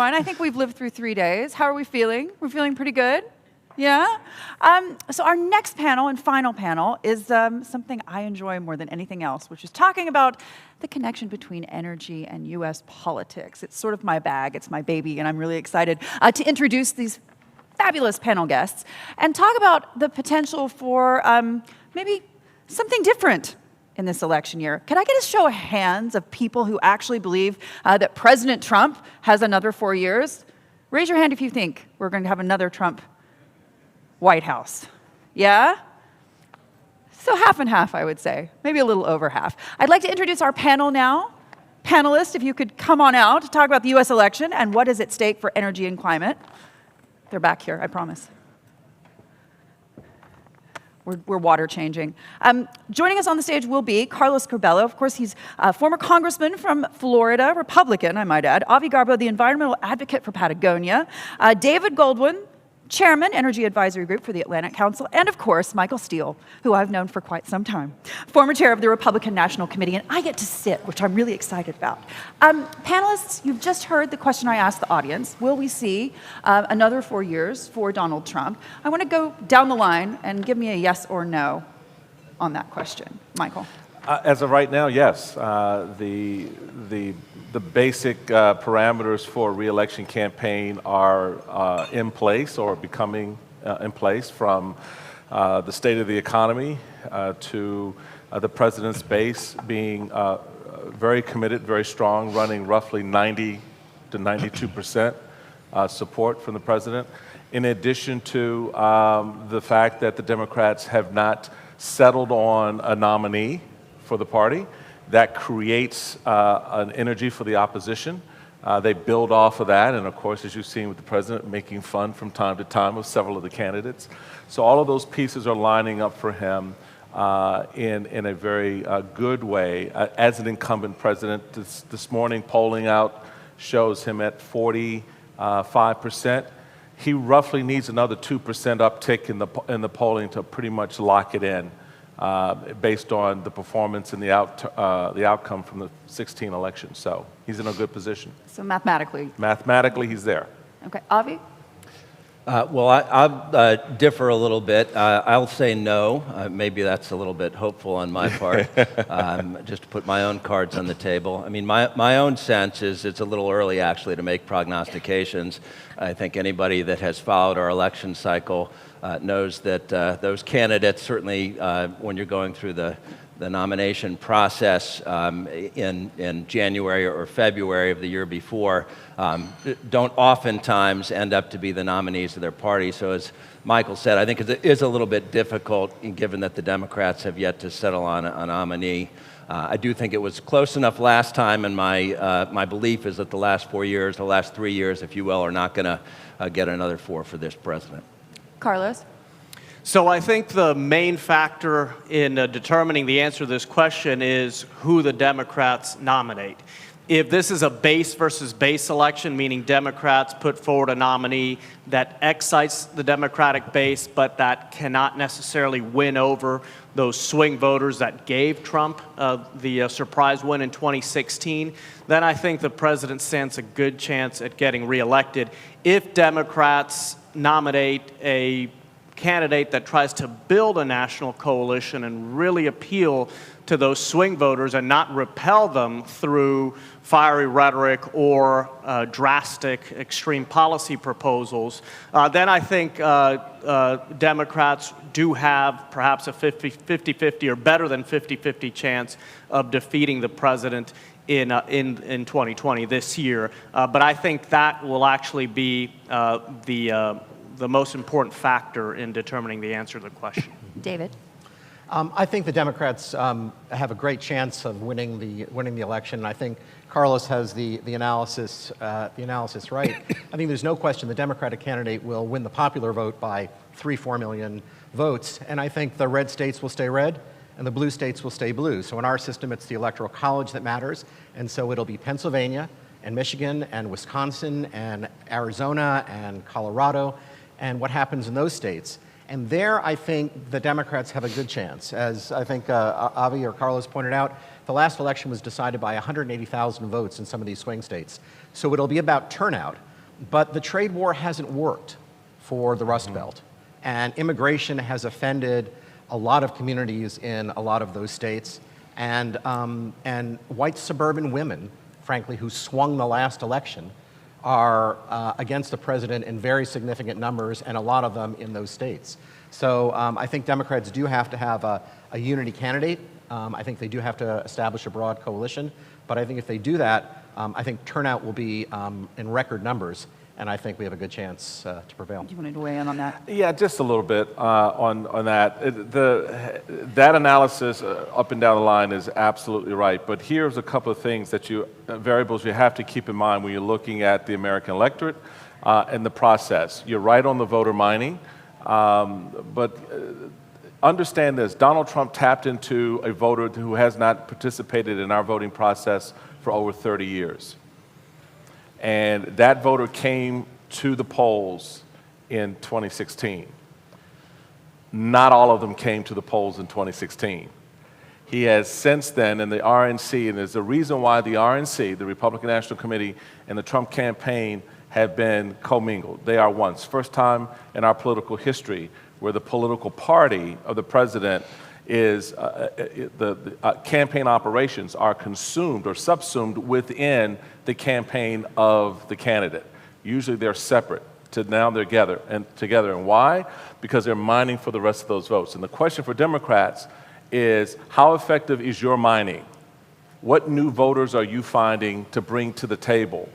I think we've lived through 3 days. How are we feeling? We're feeling pretty good? Yeah? So our next panel and final panel is something I enjoy more than anything else, which is talking about the connection between energy and U.S. politics. It's sort of my bag, it's my baby, and I'm really excited to introduce these fabulous panel guests and talk about the potential for maybe something different in this election year. Can I get a show of hands of people who actually believe that President Trump has another 4 years? Raise your hand if you think we're going to have another Trump White House. Yeah? So half and half, I would say. Maybe a little over half. I'd like to introduce our panel now. Panelists, if you could come on out to talk about the U.S. election and what is at stake for energy and climate. They're back here, I promise. We're water changing. Joining us on the stage will be Carlos Curbelo. Of course, he's a former congressman from Florida, Republican, I might add. Avi Garbow, the environmental advocate for Patagonia. David Goldwyn, chairman, Energy Advisory Group for the Atlantic Council. And of course, Michael Steele, who I've known for quite some time. Former chair of the Republican National Committee, and I get to sit, which I'm really excited about. Panelists, you've just heard the question I asked the audience. Will we see another 4 years for Donald Trump? I want to go down the line and give me a yes or no on that question. Michael. As of right now, yes. The basic parameters for a re-election campaign are in place or becoming in place, from the state of the economy to the president's base being very committed, very strong, running roughly 90 to 92% support from the president. In addition to the fact that the Democrats have not settled on a nominee for the party, that creates an energy for the opposition. They build off of that, and of course, as you've seen with the president, making fun from time to time of several of the candidates. So all of those pieces are lining up for him in a very good way. As an incumbent president, this morning polling out shows him at 45%. He roughly needs another 2% uptick in the polling to pretty much lock it in. Based on the performance and the outcome from the 2016 election. So he's in a good position. So mathematically? Mathematically, he's there. Okay. Avi? Well, I'll differ a little bit. I'll say no. Maybe that's a little bit hopeful on my part, just to put my own cards on the table. I mean, my own sense is it's a little early, actually, to make prognostications. I think anybody that has followed our election cycle knows that those candidates, certainly when you're going through the nomination process in January or February of the year before, don't oftentimes end up to be the nominees of their party. So as Michael said, I think it is a little bit difficult, given that the Democrats have yet to settle on a nominee. I do think it was close enough last time, and my belief is that the last 4 years, the last 3 years, if you will, are not going to get another 4 for this president. Carlos? So I think the main factor in determining the answer to this question is who the Democrats nominate. If this is a base versus base election, meaning Democrats put forward a nominee that excites the Democratic base, but that cannot necessarily win over those swing voters that gave Trump the surprise win in 2016, then I think the president stands a good chance at getting reelected. If Democrats nominate a candidate that tries to build a national coalition and really appeal to those swing voters and not repel them through fiery rhetoric or drastic extreme policy proposals, then I think Democrats do have perhaps a 50-50 or better than 50-50 chance of defeating the president in 2020, this year. But I think that will actually be the most important factor in determining the answer to the question. David? I think the Democrats have a great chance of winning the election. I think Carlos has the analysis right. I think there's no question the Democratic candidate will win the popular vote by 3-4 million votes, and I think the red states will stay red and the blue states will stay blue. So in our system, it's the Electoral College that matters, and so it'll be Pennsylvania and Michigan and Wisconsin and Arizona and Colorado and what happens in those states. And there, I think the Democrats have a good chance. As I think Avi or Carlos pointed out, the last election was decided by 180,000 votes in some of these swing states. So it'll be about turnout. But the trade war hasn't worked for the Rust Belt. And immigration has offended a lot of communities in a lot of those states. And white suburban women, frankly, who swung the last election, are against the president in very significant numbers, and a lot of them in those states. So I think Democrats do have to have a unity candidate. I think they do have to establish a broad coalition. But I think if they do that, I think turnout will be in record numbers, and I think we have a good chance to prevail. Do you want to weigh in on that? Yeah, just a little bit on that. That analysis up and down the line is absolutely right. But here's a couple of things that variables you have to keep in mind when you're looking at the American electorate and the process. You're right on the voter mining, but understand this: Donald Trump tapped into a voter who has not participated in our voting process for over 30 years. And that voter came to the polls in 2016. Not all of them came to the polls in 2016. He has since then, and the RNC, and there's a reason why the RNC, the Republican National Committee, and the Trump campaign have been commingled. They are one. It's the first time in our political history where the political party of the president is, the campaign operations are consumed or subsumed within the campaign of the candidate. Usually they're separate. Now they're together. And why? Because they're mining for the rest of those votes. And the question for Democrats is, how effective is your mining? What new voters are you finding to bring to the table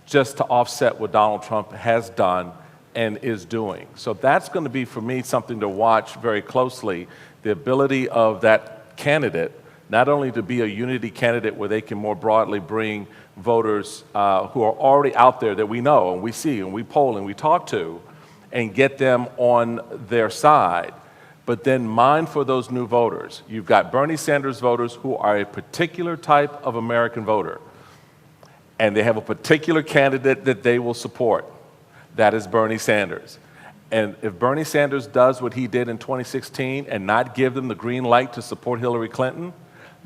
just to offset what Donald Trump has done and is doing? So that's going to be, for me, something to watch very closely. The ability of that candidate not only to be a unity candidate where they can more broadly bring voters who are already out there that we know and we see and we poll and we talk to and get them on their side, but then mine for those new voters. You've got Bernie Sanders voters who are a particular type of American voter, and they have a particular candidate that they will support. That is Bernie Sanders. And if Bernie Sanders does what he did in 2016 and not give them the green light to support Hillary Clinton,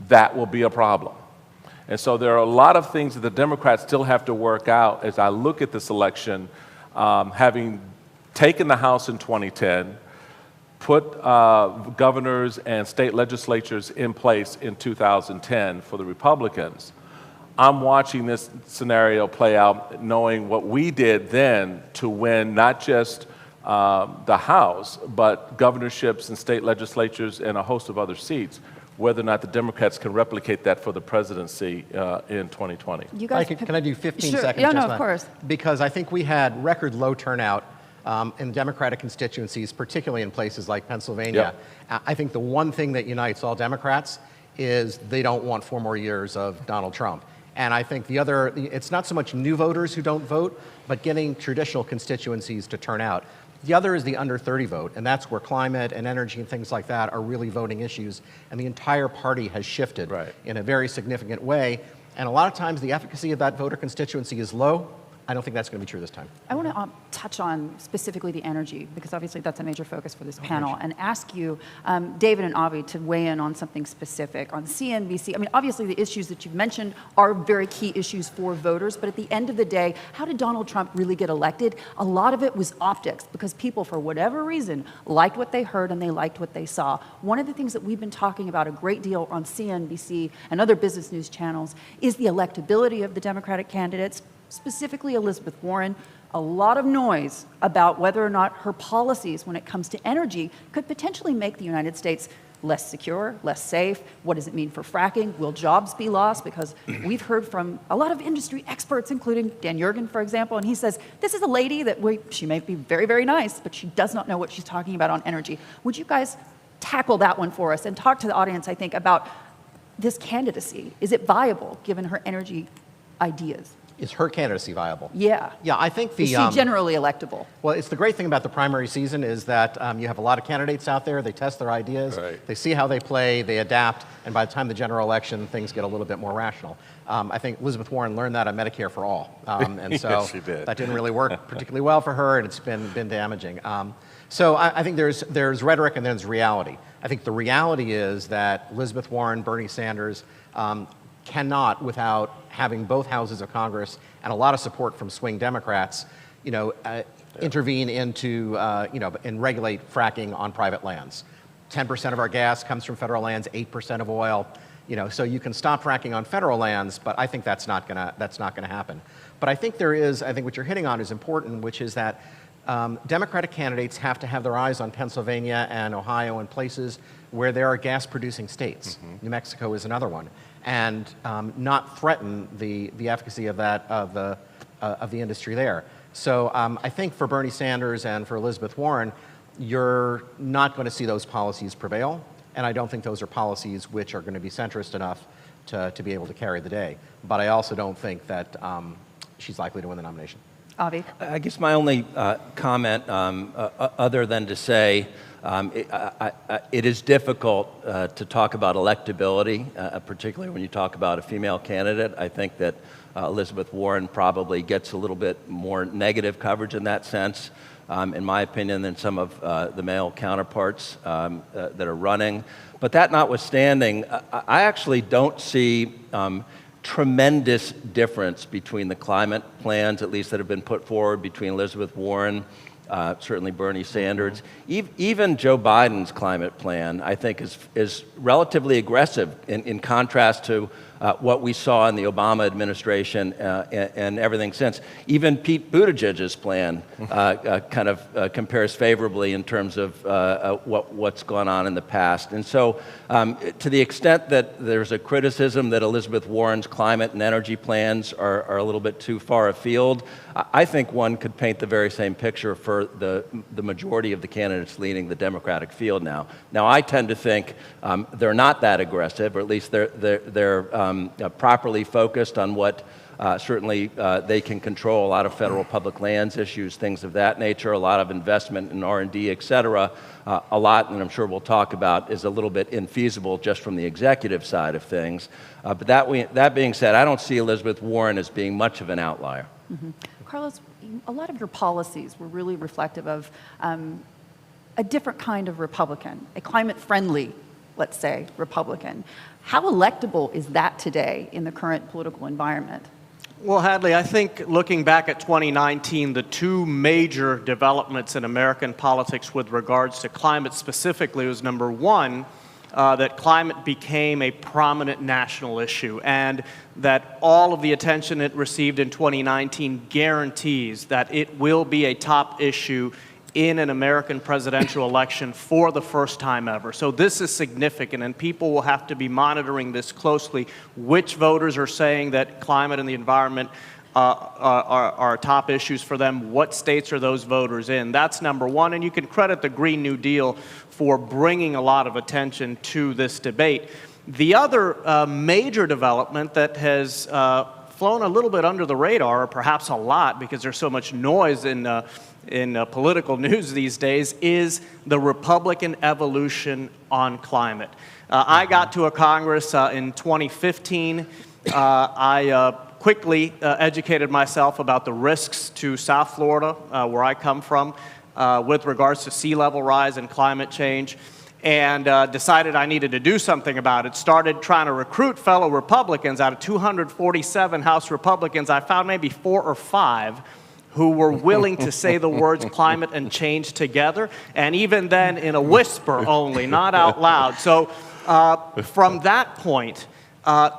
that will be a problem. And so there are a lot of things that the Democrats still have to work out as I look at this election, having taken the House in 2010, put governors and state legislatures in place in 2010 for the Republicans. I'm watching this scenario play out, knowing what we did then to win not just the House, but governorships and state legislatures and a host of other seats, whether or not the Democrats can replicate that for the presidency in 2020. You guys can I do 15 sure. seconds? Yeah, no, just of course. Because I think we had record low turnout in Democratic constituencies, particularly in places like Pennsylvania. Yep. I think the one thing that unites all Democrats is they don't want 4 more years of Donald Trump. And I think the other, it's not so much new voters who don't vote, but getting traditional constituencies to turn out. The other is the under 30 vote, and that's where climate and energy and things like that are really voting issues, and the entire party has shifted in a very significant way. And a lot of times the efficacy of that voter constituency is low. I don't think that's going to be true this time. I want to touch on specifically the energy, because obviously that's a major focus for this panel, and ask you, David and Avi, to weigh in on something specific on CNBC. I mean, obviously the issues that you've mentioned are very key issues for voters, but at the end of the day, how did Donald Trump really get elected? A lot of it was optics, because people, for whatever reason, liked what they heard and they liked what they saw. One of the things that we've been talking about a great deal on CNBC and other business news channels is the electability of the Democratic candidates, specifically Elizabeth Warren. A lot of noise about whether or not her policies when it comes to energy could potentially make the United States less secure, less safe. What does it mean for fracking? Will jobs be lost? Because we've heard from a lot of industry experts, including Dan Yergin, for example, and he says, this is a lady that she may be very, very nice, but she does not know what she's talking about on energy. Would you guys tackle that one for us and talk to the audience, I think, about this candidacy? Is it viable given her energy ideas? Is her candidacy viable? Yeah. Yeah, I think Is she generally electable? Well, it's the great thing about the primary season is that you have a lot of candidates out there. They test their ideas. Right. They see how they play. They adapt. And by the time the general election, things get a little bit more rational. I think Elizabeth Warren learned that on Medicare for All. And so Yes, she did. that didn't really work particularly well for her, and it's been damaging. So I think there's rhetoric and there's reality. I think the reality is that Elizabeth Warren, Bernie Sanders, cannot, without having both houses of Congress and a lot of support from swing Democrats, intervene into, and regulate fracking on private lands. 10% of our gas comes from federal lands, 8% of oil. So you can stop fracking on federal lands, but I think that's not gonna happen. But I think what you're hitting on is important, which is that Democratic candidates have to have their eyes on Pennsylvania and Ohio and places where there are gas-producing states. Mm-hmm. New Mexico is another one, and not threaten the efficacy of the industry there. So I think for Bernie Sanders and for Elizabeth Warren, you're not going to see those policies prevail, and I don't think those are policies which are going to be centrist enough to be able to carry the day. But I also don't think that she's likely to win the nomination. Avi? I guess my only comment, other than to say it is difficult to talk about electability, particularly when you talk about a female candidate. I think that Elizabeth Warren probably gets a little bit more negative coverage in that sense, in my opinion, than some of the male counterparts that are running. But that notwithstanding, I actually don't see tremendous difference between the climate plans, at least that have been put forward, between Elizabeth Warren, certainly Bernie Sanders. Even Joe Biden's climate plan, I think, is relatively aggressive in contrast to what we saw in the Obama administration and everything since. Even Pete Buttigieg's plan kind of compares favorably in terms of what's gone on in the past. And so to the extent that there's a criticism that Elizabeth Warren's climate and energy plans are a little bit too far afield, I think one could paint the very same picture for the majority of the candidates leading the Democratic field now. Now, I tend to think they're not that aggressive, or at least they're properly focused on what certainly they can control: a lot of federal public lands issues, things of that nature, a lot of investment in R&D, et cetera. A lot, and I'm sure we'll talk about, is a little bit infeasible just from the executive side of things. But that being said, I don't see Elizabeth Warren as being much of an outlier. Mm-hmm. Carlos, a lot of your policies were really reflective of a different kind of Republican, a climate-friendly, let's say, Republican. How electable is that today in the current political environment? Well, Hadley, I think looking back at 2019, the two major developments in American politics with regards to climate specifically was, number one, that climate became a prominent national issue, and that all of the attention it received in 2019 guarantees that it will be a top issue in an American presidential election for the first time ever. So this is significant, and people will have to be monitoring this closely. Which voters are saying that climate and the environment are top issues for them? What states are those voters in? That's number one, and you can credit the Green New Deal for bringing a lot of attention to this debate. The other major development that has flown a little bit under the radar, or perhaps a lot because there's so much noise in political news these days, is the Republican evolution on climate. I got to a Congress in 2015. I quickly educated myself about the risks to South Florida, where I come from, with regards to sea level rise and climate change, and decided I needed to do something about it. Started trying to recruit fellow Republicans. Out of 247 House Republicans, I found maybe 4 or 5 who were willing to say the words climate and change together, and even then in a whisper only, not out loud. So from that point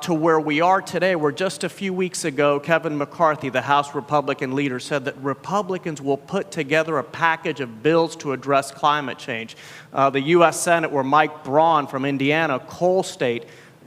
to where we are today, where just a few weeks ago, Kevin McCarthy, the House Republican leader, said that Republicans will put together a package of bills to address climate change. The U.S. Senate, where Mike Braun from Indiana, coal state,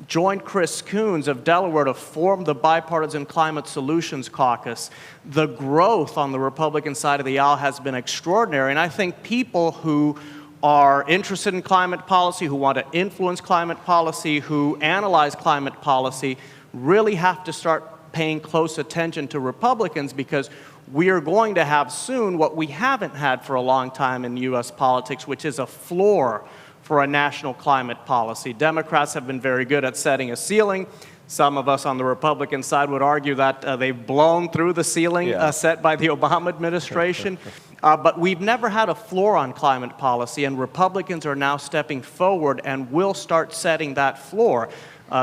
joined Chris Coons of Delaware to form the Bipartisan Climate Solutions Caucus. The growth on the Republican side of the aisle has been extraordinary, and I think people who are interested in climate policy, who want to influence climate policy, who analyze climate policy, really have to start paying close attention to Republicans, because we are going to have soon what we haven't had for a long time in U.S. politics, which is a floor for a national climate policy. Democrats have been very good at setting a ceiling. Some of us on the Republican side would argue that they've blown through the ceiling set by the Obama administration. But we've never had a floor on climate policy, and Republicans are now stepping forward and will start setting that floor.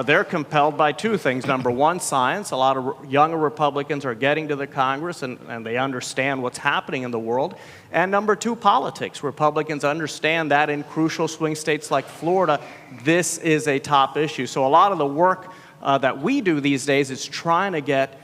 they're compelled by two things. Number one, science. A lot of younger Republicans are getting to the Congress and they understand what's happening in the world. And number two, politics. Republicans understand that in crucial swing states like Florida, this is a top issue. So a lot of the work that we do these days is trying to get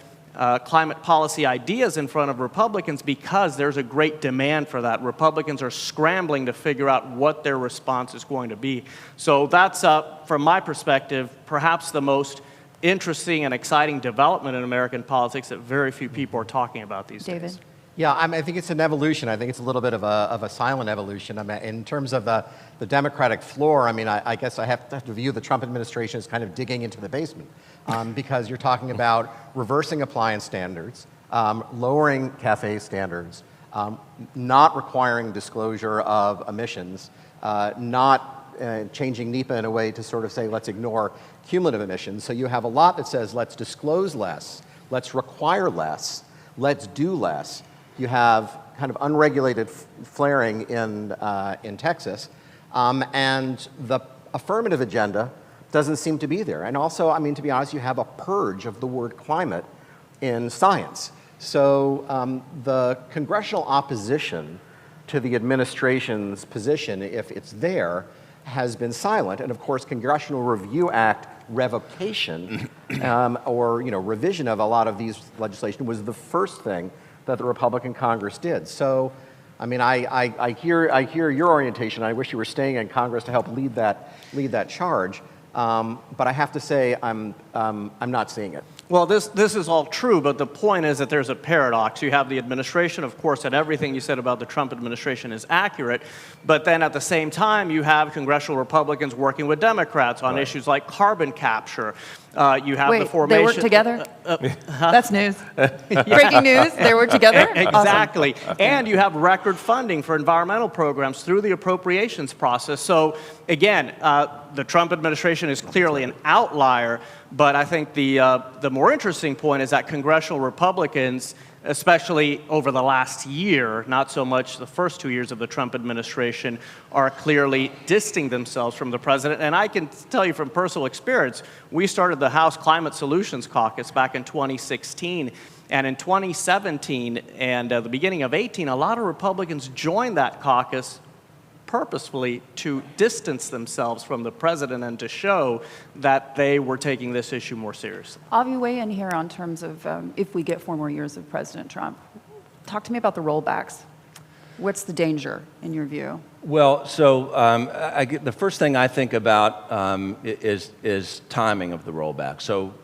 climate policy ideas in front of Republicans because there's a great demand for that. Republicans are scrambling to figure out what their response is going to be. So that's, from my perspective, perhaps the most interesting and exciting development in American politics that very few people are talking about these David? days. Yeah, I think it's an evolution. I think it's a little bit of a silent evolution. I mean, in terms of the Democratic floor, I mean, I guess I have to view the Trump administration as kind of digging into the basement because you're talking about reversing appliance standards, lowering CAFE standards, not requiring disclosure of emissions, not changing NEPA in a way to sort of say, let's ignore cumulative emissions. So you have a lot that says, let's disclose less, let's require less, let's do less. You have kind of unregulated flaring in Texas, and the affirmative agenda doesn't seem to be there. And also, I mean, to be honest, you have a purge of the word climate in science. So the congressional opposition to the administration's position, if it's there, has been silent. And of course, Congressional Review Act revocation or revision of a lot of these legislation was the first thing that the Republican Congress did. So, I mean, I hear your orientation. I wish you were staying in Congress to help lead that charge. But I have to say, I'm not seeing it. Well, this is all true, but the point is that there's a paradox. You have the administration, of course, and everything you said about the Trump administration is accurate, but then at the same time, you have congressional Republicans working with Democrats on issues like carbon capture. You have the formation. They work together? That's news. Breaking news, they work together? Exactly. Awesome. And you have record funding for environmental programs through the appropriations process. So again, the Trump administration is clearly an outlier, but I think the more interesting point is that congressional Republicans, especially over the last year, not so much the first 2 years of the Trump administration, are clearly distancing themselves from the president. And I can tell you from personal experience, we started the House Climate Solutions Caucus back in 2016. And in 2017 and the beginning of 18, a lot of Republicans joined that caucus purposefully to distance themselves from the president and to show that they were taking this issue more seriously. Avi, weigh in here on terms of if we get 4 more years of President Trump. Talk to me about the rollbacks. What's the danger in your view? Well, so the first thing I think about is timing of the rollback. So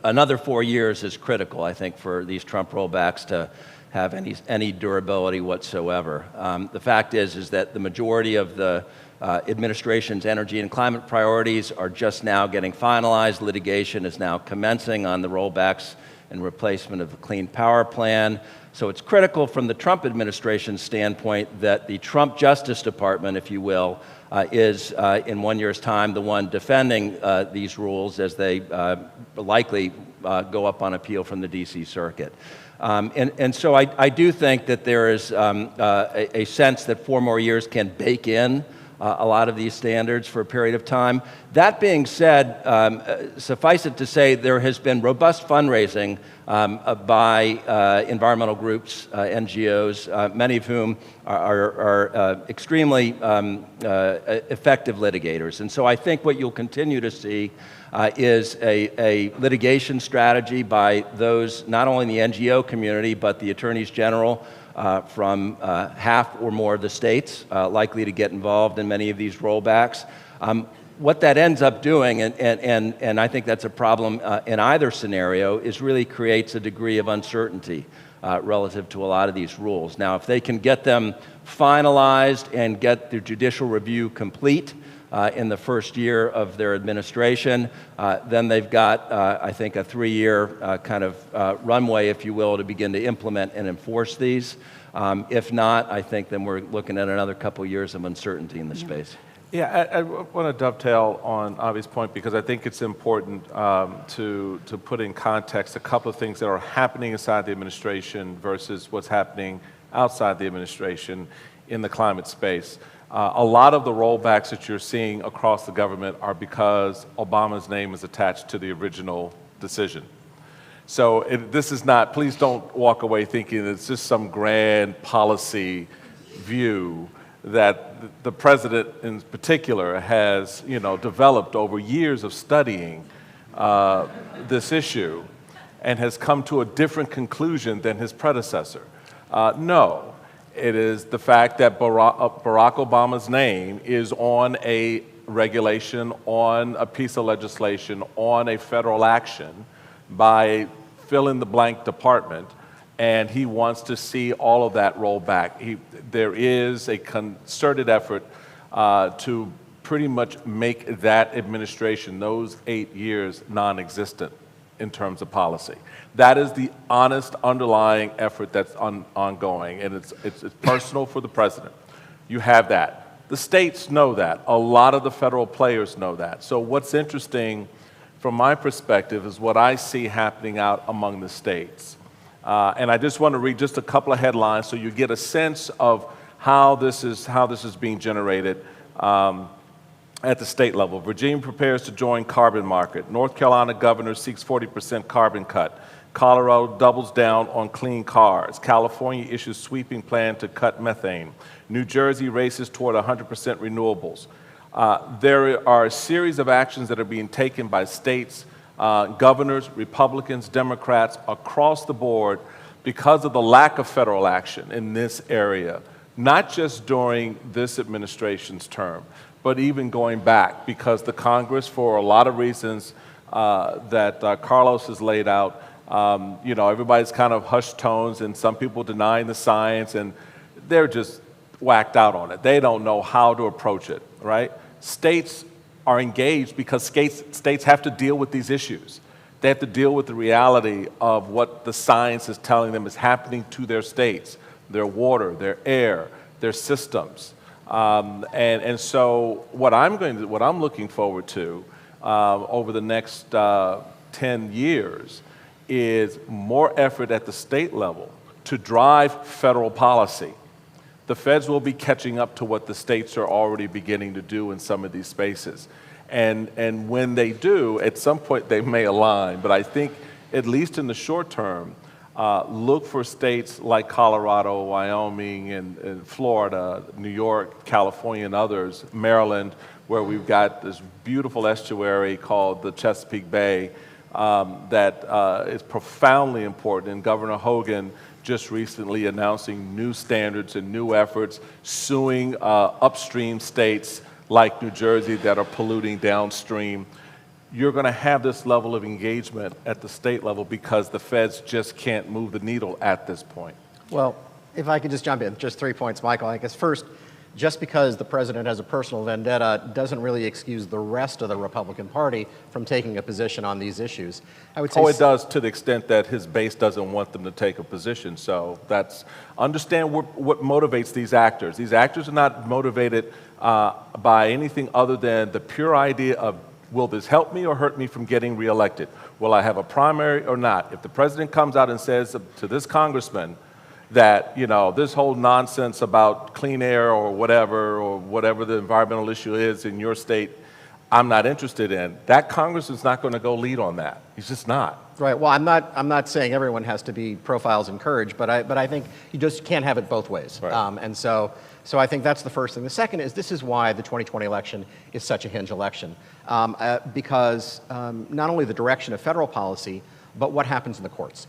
another 4 years is critical, I think, for these Trump rollbacks to have any durability whatsoever. The fact is that the majority of the administration's energy and climate priorities are just now getting finalized. Litigation is now commencing on the rollbacks and replacement of the Clean Power Plan. So it's critical from the Trump administration's standpoint that the Trump Justice Department, if you will, is in 1 year's time the one defending these rules as they likely go up on appeal from the DC Circuit. And so I do think that there is a sense that 4 more years can bake in a lot of these standards for a period of time. That being said, suffice it to say there has been robust fundraising by environmental groups, NGOs, many of whom are extremely effective litigators. And so I think what you'll continue to see is a litigation strategy by those, not only in the NGO community, but the attorneys general from half or more of the states likely to get involved in many of these rollbacks. What that ends up doing, and I think that's a problem in either scenario, is really creates a degree of uncertainty relative to a lot of these rules. Now, if they can get them finalized and get their judicial review complete in the first year of their administration, then they've got, I think, a 3-year kind of runway, if you will, to begin to implement and enforce these. If not, I think then we're looking at another couple years of uncertainty in the space. Yeah, I want to dovetail on Avi's point because I think it's important to put in context a couple of things that are happening inside the administration versus what's happening outside the administration in the climate space. A lot of the rollbacks that you're seeing across the government are because Obama's name is attached to the original decision. So this is not, please don't walk away thinking it's just some grand policy view that the president in particular has, developed over years of studying this issue and has come to a different conclusion than his predecessor. No. It is the fact that Barack Obama's name is on a regulation, on a piece of legislation, on a federal action by fill-in-the-blank department, and he wants to see all of that roll back. There is a concerted effort to pretty much make that administration, those 8 years, non-existent in terms of policy. That is the honest underlying effort that's ongoing, and it's personal for the president. You have that. The states know that. A lot of the federal players know that. So what's interesting from my perspective is what I see happening out among the states. And I just want to read just a couple of headlines so you get a sense of how this is being generated at the state level. Virginia prepares to join carbon market. North Carolina governor seeks 40% carbon cut. Colorado doubles down on clean cars. California issues sweeping plan to cut methane. New Jersey races toward 100% renewables. There are a series of actions that are being taken by states, governors, Republicans, Democrats, across the board because of the lack of federal action in this area, not just during this administration's term, but even going back, because the Congress, for a lot of reasons that Carlos has laid out, everybody's kind of hushed tones and some people denying the science, and they're just whacked out on it. They don't know how to approach it, right? States are engaged because states have to deal with these issues. They have to deal with the reality of what the science is telling them is happening to their states, their water, their air, their systems. And so what I'm looking forward to over the next 10 years is more effort at the state level to drive federal policy. The feds will be catching up to what the states are already beginning to do in some of these spaces. And when they do, at some point they may align, but I think at least in the short term, look for states like Colorado, Wyoming, and Florida, New York, California, and others, Maryland, where we've got this beautiful estuary called the Chesapeake Bay that is profoundly important. And Governor Hogan just recently announcing new standards and new efforts, suing upstream states like New Jersey that are polluting downstream. You're going to have this level of engagement at the state level because the feds just can't move the needle at this point. Well, if I could just jump in, just 3 points, Michael. I guess first, just because the president has a personal vendetta doesn't really excuse the rest of the Republican Party from taking a position on these issues. I would say it does, to the extent that his base doesn't want them to take a position. So understand what motivates these actors. These actors are not motivated by anything other than the pure idea of, will this help me or hurt me from getting reelected? Will I have a primary or not? If the president comes out and says to this congressman that, this whole nonsense about clean air or whatever the environmental issue is in your state, I'm not interested in, that Congress is not going to go lead on that. He's just not. Right. Well, I'm not saying everyone has to be profiles and courage, but I think you just can't have it both ways. Right. And so I think that's the first thing. The second is this is why the 2020 election is such a hinge election, because not only the direction of federal policy, but what happens in the courts.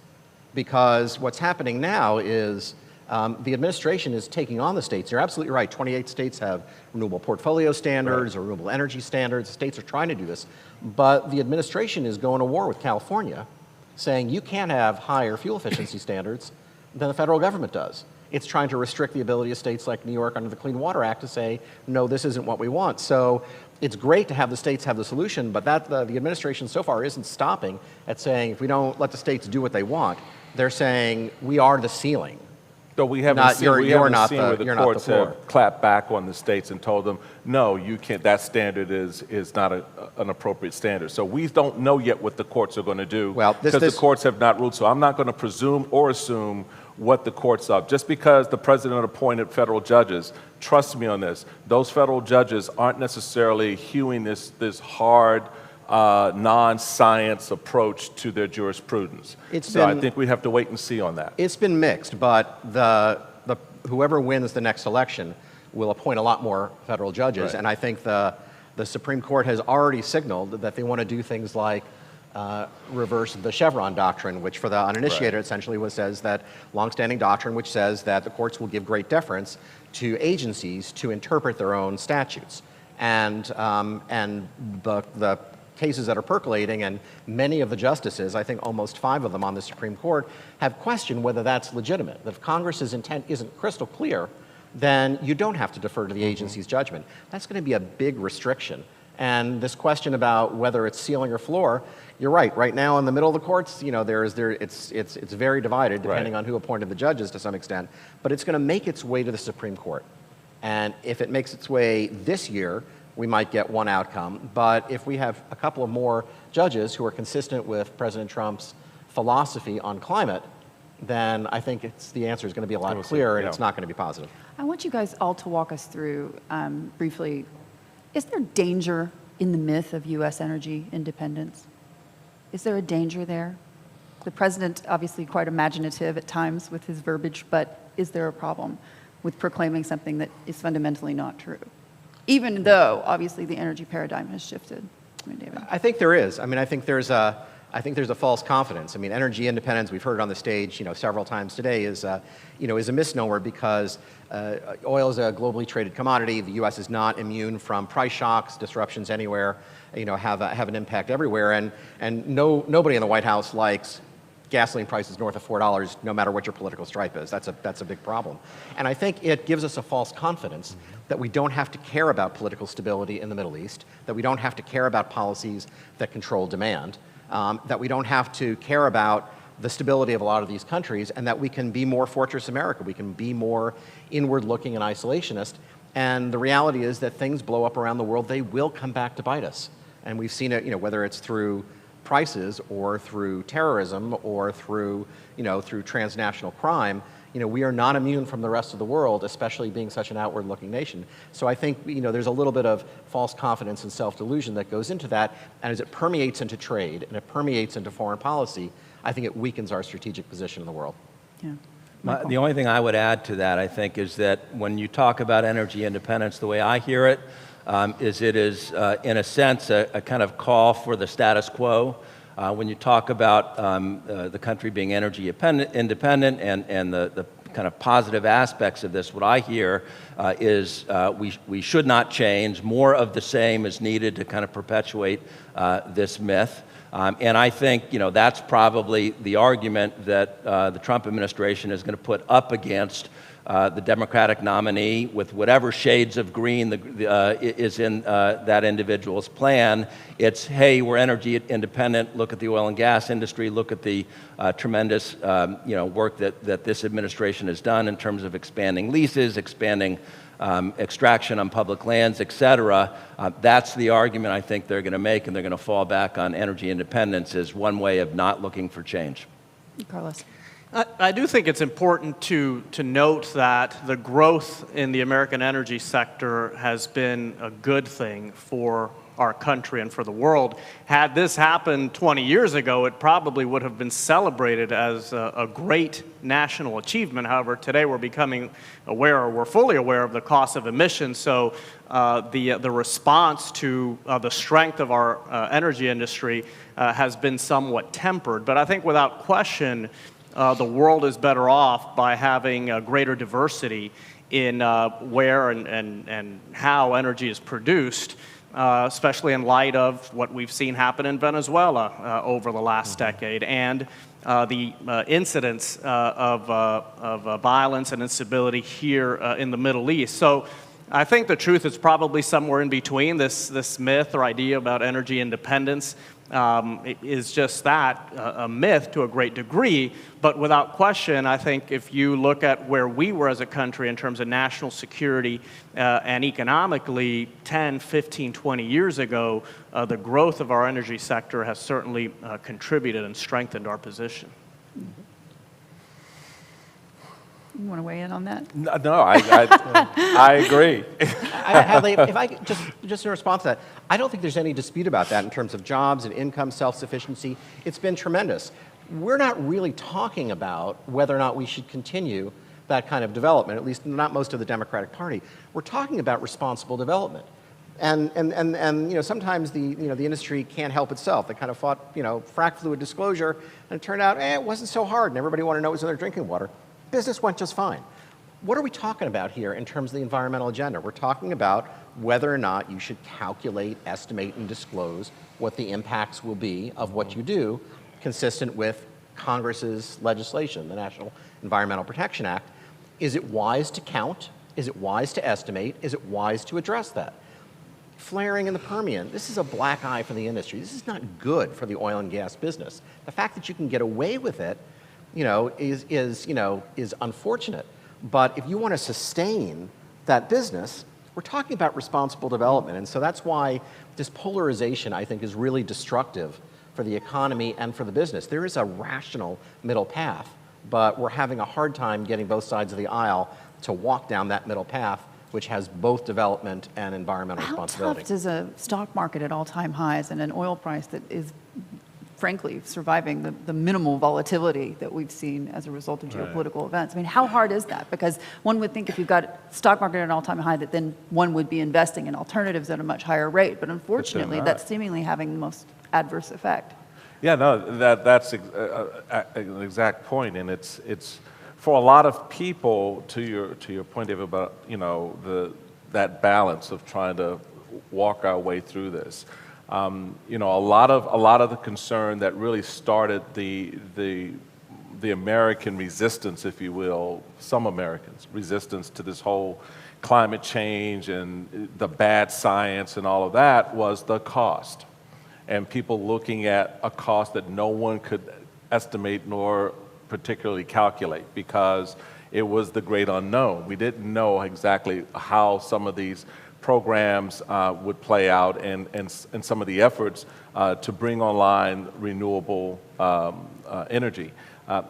Because what's happening now is the administration is taking on the states. You're absolutely right. 28 states have renewable portfolio standards or renewable energy standards. States are trying to do this. But the administration is going to war with California, saying you can't have higher fuel efficiency standards than the federal government does. It's trying to restrict the ability of states like New York under the Clean Water Act to say, no, this isn't what we want. So it's great to have the states have the solution, but the administration so far isn't stopping at saying, if we don't let the states do what they want, they're saying we are the ceiling. So we haven't seen where the courts the have clapped back on the states and told them, no, you can't, that standard is not an appropriate standard. So we don't know yet what the courts are going to do because the courts have not ruled. So I'm not going to presume or assume what the courts are. Just because the president appointed federal judges, trust me on this, those federal judges aren't necessarily hewing this hard, non-science approach to their jurisprudence. I think we have to wait and see on that. It's been mixed, but whoever wins the next election will appoint a lot more federal judges. Right. And I think the Supreme Court has already signaled that they want to do things like reverse the Chevron doctrine, which for the uninitiated essentially says that longstanding doctrine, which says that the courts will give great deference to agencies to interpret their own statutes. And the cases that are percolating, and many of the justices, I think almost 5 of them on the Supreme Court, have questioned whether that's legitimate. That if Congress's intent isn't crystal clear, then you don't have to defer to the agency's judgment. That's going to be a big restriction. And this question about whether it's ceiling or floor, you're right. Right now, in the middle of the courts, it's very divided depending on who appointed the judges to some extent. But it's going to make its way to the Supreme Court. And if it makes its way this year, we might get one outcome. But if we have a couple of more judges who are consistent with President Trump's philosophy on climate, then I think the answer is going to be a lot clearer, and it's not going to be positive. I want you guys all to walk us through briefly, is there danger in the myth of U.S. energy independence? Is there a danger there? The president, obviously quite imaginative at times with his verbiage, but is there a problem with proclaiming something that is fundamentally not true? Even though, obviously, the energy paradigm has shifted. David. I think there is. I think there's a false confidence. Energy independence, we've heard it on the stage, several times today, is a misnomer because oil is a globally traded commodity. The U.S. is not immune from price shocks, disruptions anywhere, have an impact everywhere. And nobody in the White House likes gasoline prices north of $4, no matter what your political stripe is. That's a big problem. And I think it gives us a false confidence that we don't have to care about political stability in the Middle East, that we don't have to care about policies that control demand, that we don't have to care about the stability of a lot of these countries, and that we can be more Fortress America. We can be more inward-looking and isolationist. And the reality is that things blow up around the world. They will come back to bite us. And we've seen it, whether it's through prices or through terrorism or through transnational crime. We are not immune from the rest of the world, especially being such an outward-looking nation. So I think there's a little bit of false confidence and self-delusion that goes into that, and as it permeates into trade and it permeates into foreign policy, I think it weakens our strategic position in the world. Yeah. The only thing I would add to that, I think, is that when you talk about energy independence, the way I hear it, it is, in a sense, a kind of call for the status quo. When you talk about the country being energy independent and the kind of positive aspects of this, what I hear is we should not change. More of the same is needed to kind of perpetuate this myth. And I think that's probably the argument that the Trump administration is going to put up against the Democratic nominee with whatever shades of green is in that individual's plan. It's, hey, we're energy independent. Look at the oil and gas industry. Look at the tremendous work that this administration has done in terms of expanding leases, expanding extraction on public lands, et cetera. That's the argument I think they're going to make, and they're going to fall back on energy independence as one way of not looking for change. Carlos. I do think it's important to note that the growth in the American energy sector has been a good thing for our country and for the world. Had this happened 20 years ago, it probably would have been celebrated as a great national achievement. However, today we're becoming aware, or we're fully aware of the cost of emissions. So the response to the strength of our energy industry has been somewhat tempered. But I think without question, the world is better off by having a greater diversity in where and how energy is produced, especially in light of what we've seen happen in Venezuela over the last decade, and the incidents of violence and instability here in the Middle East. So I think the truth is probably somewhere in between. This myth or idea about energy independence is just that, a myth to a great degree. But without question, I think if you look at where we were as a country in terms of national security and economically 10, 15, 20 years ago, the growth of our energy sector has certainly contributed and strengthened our position. You want to weigh in on that? No, I agree. Hadley, if I could just in response to that, I don't think there's any dispute about that in terms of jobs and income, self-sufficiency. It's been tremendous. We're not really talking about whether or not we should continue that kind of development, at least not most of the Democratic Party. We're talking about responsible development. And sometimes the industry can't help itself. They kind of fought, frac fluid disclosure, and it turned out, it wasn't so hard, and everybody wanted to know what was in their drinking water. Business went just fine. What are we talking about here in terms of the environmental agenda? We're talking about whether or not you should calculate, estimate, and disclose what the impacts will be of what you do, consistent with Congress's legislation, the National Environmental Protection Act. Is it wise to count? Is it wise to estimate? Is it wise to address that? Flaring in the Permian, this is a black eye for the industry. This is not good for the oil and gas business. The fact that you can get away with it, is unfortunate. But if you want to sustain that business, we're talking about responsible development. And so that's why this polarization, I think, is really destructive for the economy and for the business. There is a rational middle path, but we're having a hard time getting both sides of the aisle to walk down that middle path, which has both development and environmental responsibility. How tough does a stock market at all-time highs and an oil price that is, frankly, surviving the minimal volatility that we've seen as a result of geopolitical events? I mean, how hard is that? Because one would think if you've got stock market at an all-time high that then one would be investing in alternatives at a much higher rate. But unfortunately, that's seemingly having the most adverse effect. Yeah, no, that's an exact point, and it's for a lot of people, to your point, David, about that balance of trying to walk our way through this. A lot of the concern that really started the American resistance, if you will, some Americans' resistance to this whole climate change and the bad science and all of that was the cost. And people looking at a cost that no one could estimate nor particularly calculate because it was the great unknown. We didn't know exactly how some of these programs would play out and some of the efforts to bring online renewable energy.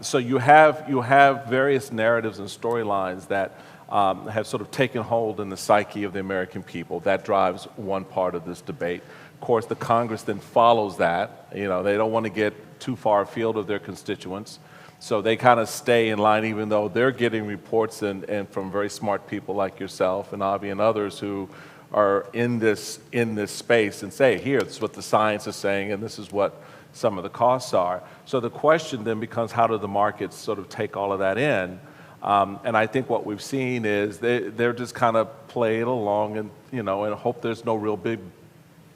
So you have various narratives and storylines that have sort of taken hold in the psyche of the American people. That drives one part of this debate. Of course, the Congress then follows that. They don't want to get too far afield of their constituents. So they kind of stay in line, even though they're getting reports and from very smart people like yourself and Avi and others who are in this space and say, here, this is what the science is saying, and this is what some of the costs are. So the question then becomes, how do the markets sort of take all of that in? And I think what we've seen is they're just kind of play it along and hope there's no real big.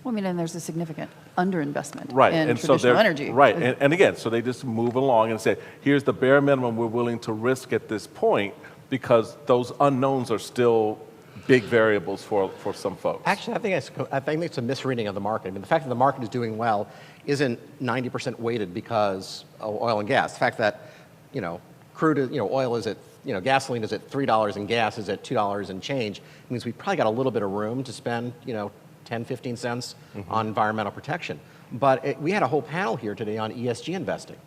Well, I mean, and there's a significant underinvestment in traditional energy. Right, and again, so they just move along and say, here's the bare minimum we're willing to risk at this point because those unknowns are still big variables for some folks. Actually, I think it's a misreading of the market. I mean, the fact that the market is doing well isn't 90% weighted because of oil and gas. The fact that, oil is at, gasoline is at $3 and gas is at $2 and change means we've probably got a little bit of room to spend, 10, 15 cents on environmental protection. But we had a whole panel here today on ESG investing.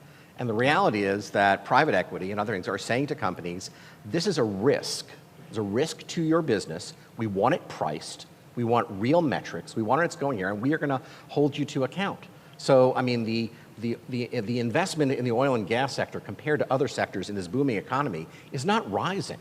And the reality is that private equity and other things are saying to companies, this is a risk. It's a risk to your business. We want it priced. We want real metrics. We want it's going here, and we are going to hold you to account. So, I mean, the investment in the oil and gas sector compared to other sectors in this booming economy is not rising.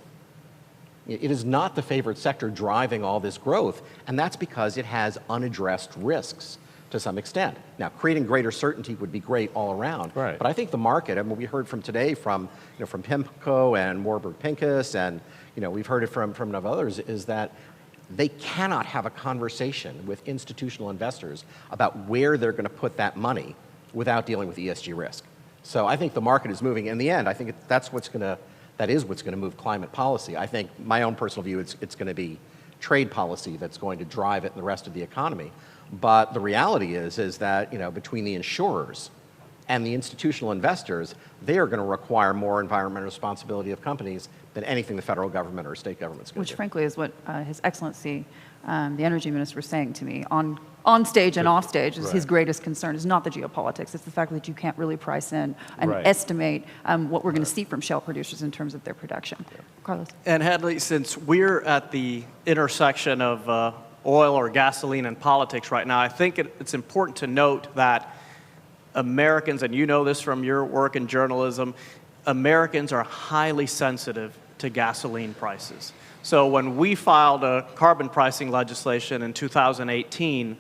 It is not the favored sector driving all this growth, and that's because it has unaddressed risks to some extent. Now, creating greater certainty would be great all around, right. But I think the market, and what we heard from today from PIMCO and Warburg Pincus, and we've heard it from others, is that they cannot have a conversation with institutional investors about where they're going to put that money without dealing with ESG risk. So I think the market is moving. In the end, I think that is what's going to move climate policy. I think my own personal view, it's going to be trade policy that's going to drive it and the rest of the economy. But the reality is that between the insurers and the institutional investors, they are going to require more environmental responsibility of companies than anything the federal government or state government's going to do. Which, frankly, is what His Excellency, the Energy Minister, was saying to me. On on stage and off stage is his greatest concern. Is not the geopolitics. It's the fact that you can't really price in and estimate what we're going to see from shale producers in terms of their production. Carlos. And Hadley, since we're at the intersection of oil or gasoline and politics right now, I think it's important to note that Americans, and you know this from your work in journalism, Americans are highly sensitive to gasoline prices. So when we filed a carbon pricing legislation in 2018,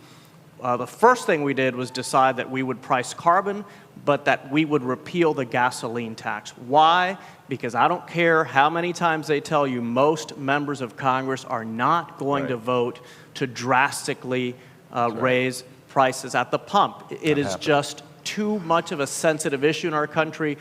the first thing we did was decide that we would price carbon, but that we would repeal the gasoline tax. Why? Because I don't care how many times they tell you, most members of Congress are not going to vote to drastically raise prices at the pump. It is just too much of a sensitive issue in our country.